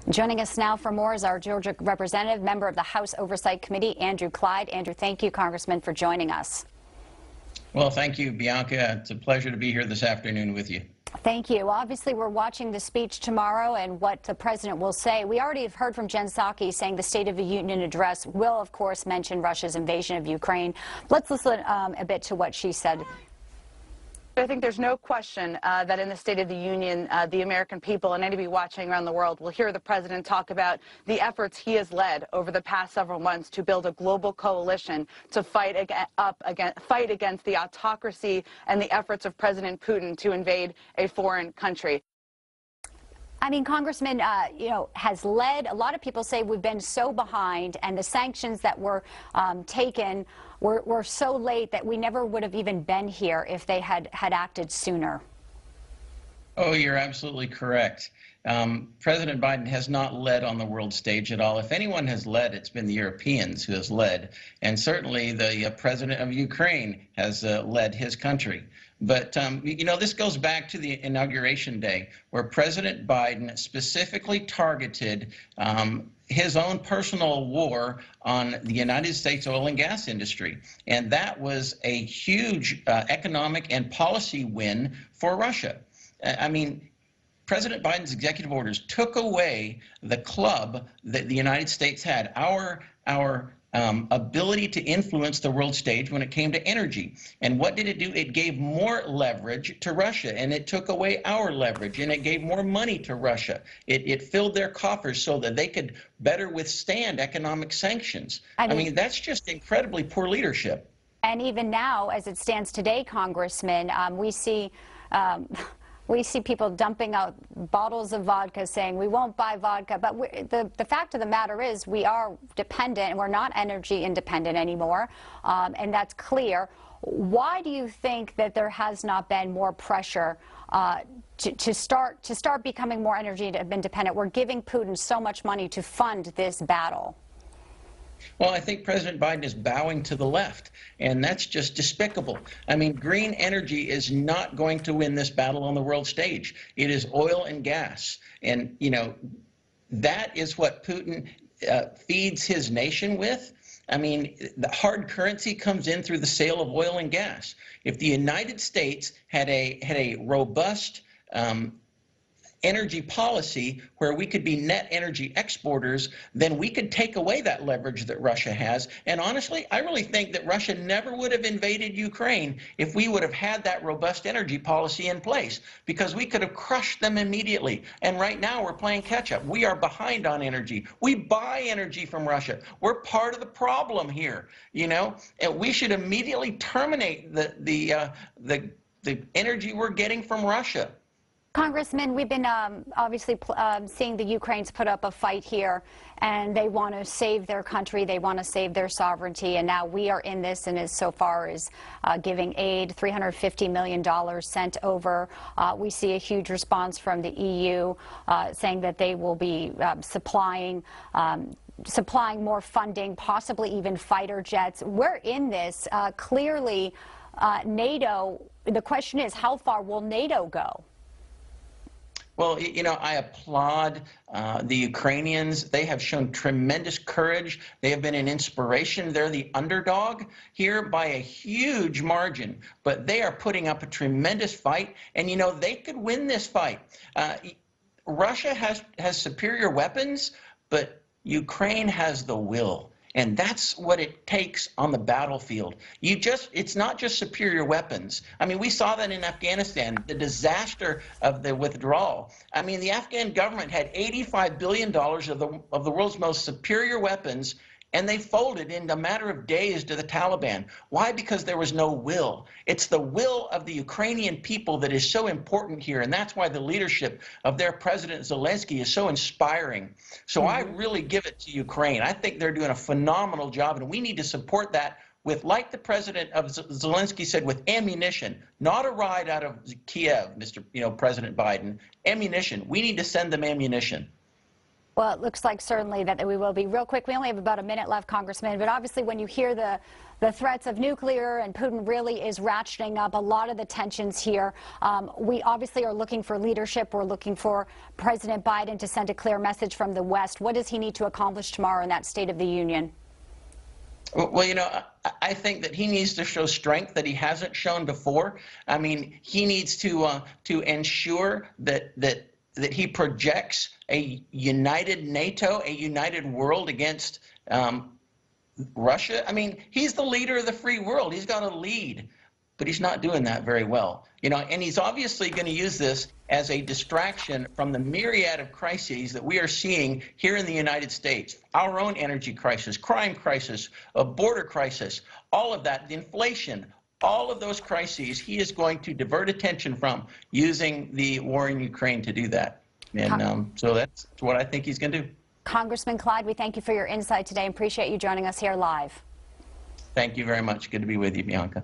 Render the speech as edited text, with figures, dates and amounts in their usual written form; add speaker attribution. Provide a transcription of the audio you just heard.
Speaker 1: Joining us now for more is our Georgia representative, member of the House Oversight Committee, Andrew Clyde. Andrew, thank you, Congressman, for joining us.
Speaker 2: Well, thank you, Bianca. It's a pleasure to be here this afternoon with you.
Speaker 1: Thank you. Obviously, we're watching the speech tomorrow and what the president will say. We already have heard from Jen Psaki saying the State of the Union address will, of course, mention Russia's invasion of Ukraine. Let's listen a bit to what she said.
Speaker 3: I think there's no question that in the State of the Union, the American people and anybody watching around the world will hear the president talk about the efforts he has led over the past several months to build a global coalition to fight against the autocracy and the efforts of President Putin to invade a foreign country.
Speaker 1: I mean, Congressman, has led. A lot of people say we've been so behind, and the sanctions that were taken were so late that we never would have even been here if they had acted sooner.
Speaker 2: Oh, you're absolutely correct. President Biden has not led on the world stage at all. If anyone has led, it's been the Europeans who has led, and certainly the president of Ukraine has led his country. But, this goes back to the inauguration day where President Biden specifically targeted his own personal war on the United States oil and gas industry. And that was a huge economic and policy win for Russia. I mean, President Biden's executive orders took away the club that the United States had, our ability to influence the world stage when it came to energy. And what did it do? It gave more leverage to Russia, and it took away our leverage, and it gave more money to Russia. It filled their coffers so that they could better withstand economic sanctions. I mean, that's just incredibly poor leadership.
Speaker 1: And even now, as it stands today, Congressman, we see people dumping out bottles of vodka saying we won't buy vodka. But the fact of the matter is we are dependent, and we're not energy independent anymore, and that's clear. Why do you think that there has not been more pressure to start becoming more energy independent? We're giving Putin so much money to fund this battle.
Speaker 2: Well, I think President Biden is bowing to the left, and that's just despicable. I mean, green energy is not going to win this battle on the world stage. It is oil and gas. And, that is what Putin feeds his nation with. I mean, the hard currency comes in through the sale of oil and gas. If the United States had a robust energy policy where we could be net energy exporters, then we could take away that leverage that Russia has. And honestly, I really think that Russia never would have invaded Ukraine if we would have had that robust energy policy in place, because we could have crushed them immediately. And right now we're playing catch up. We are behind on energy. We buy energy from Russia. We're part of the problem here, and we should immediately terminate the energy we're getting from Russia.
Speaker 1: Congressman, we've been obviously seeing the Ukrainians put up a fight here, and they want to save their country, they want to save their sovereignty, and now we are in this, and as so far as giving aid, $350 million sent over. We see a huge response from the EU saying that they will be supplying more funding, possibly even fighter jets. We're in this. Clearly, NATO, the question is, how far will NATO go?
Speaker 2: Well, I applaud the Ukrainians. They have shown tremendous courage. They have been an inspiration. They're the underdog here by a huge margin, but they are putting up a tremendous fight, and they could win this fight. Russia has superior weapons, but Ukraine has the will. And that's what it takes on the battlefield. It's not just superior weapons. I mean, we saw that in Afghanistan, the disaster of the withdrawal. I mean, the Afghan government had $85 billion of the world's most superior weapons, and they folded in a matter of days to the Taliban. Why? Because there was no will. It's the will of the Ukrainian people that is so important here, and that's why the leadership of their President Zelensky is so inspiring. So I really give it to Ukraine. I think they're doing a phenomenal job, and we need to support that with, like the President of Zelensky said, with ammunition, not a ride out of Kiev, President Biden. Ammunition. We need to send them ammunition.
Speaker 1: Well, it looks like certainly that we will be. Real quick, we only have about a minute left, Congressman, but obviously when you hear the threats of nuclear and Putin really is ratcheting up a lot of the tensions here, we obviously are looking for leadership. We're looking for President Biden to send a clear message from the West. What does he need to accomplish tomorrow in that State of the Union?
Speaker 2: Well, you know, I think that he needs to show strength that he hasn't shown before. I mean, he needs to ensure that he projects a united NATO, a united world against Russia. I mean, he's the leader of the free world. He's got to lead, but he's not doing that very well. You know, and he's obviously going to use this as a distraction from the myriad of crises that we are seeing here in the United States. Our own energy crisis, crime crisis, a border crisis, all of that, the inflation, all of those crises, he is going to divert attention from using the war in Ukraine to do that. And so that's what I think he's going to do.
Speaker 1: Congressman Clyde, we thank you for your insight today and appreciate you joining us here live.
Speaker 2: Thank you very much. Good to be with you, Bianca.